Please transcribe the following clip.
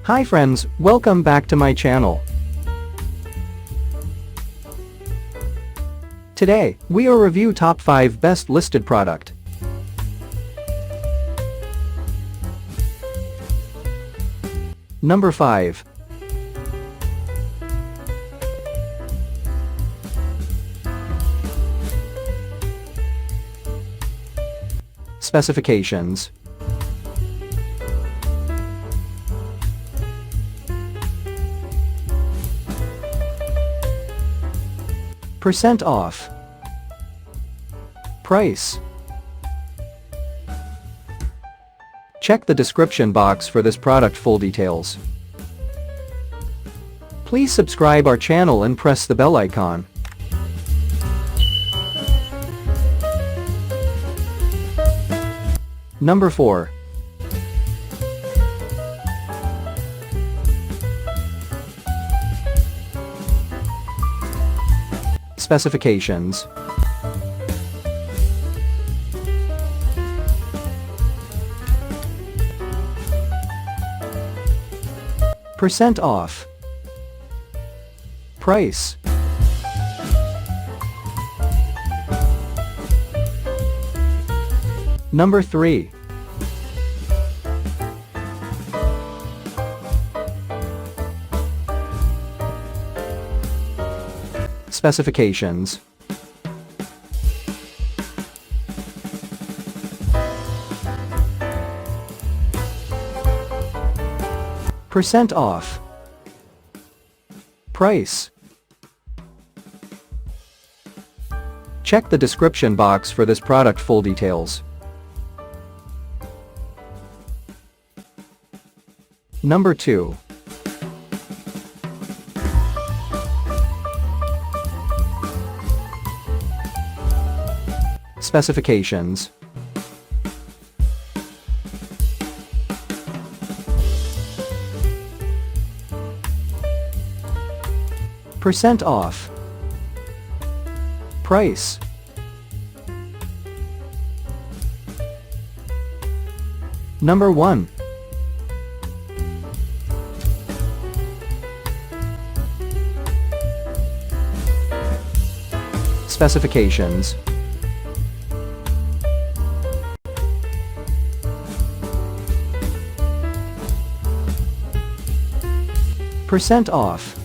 Hi friends, welcome back to my channel. Today, we will review top 5 best listed product. Number 5. Specifications. Percent off. Price. Check the description box for this product full details. Please subscribe our channel and press the bell icon. Number 4. Specifications. Percent off. Price. Number 3. Specifications. Percent off. Price. Check the description box for this product full details. Number 2. Specifications. Percent off. Price. Number 1. Specifications. Percent off.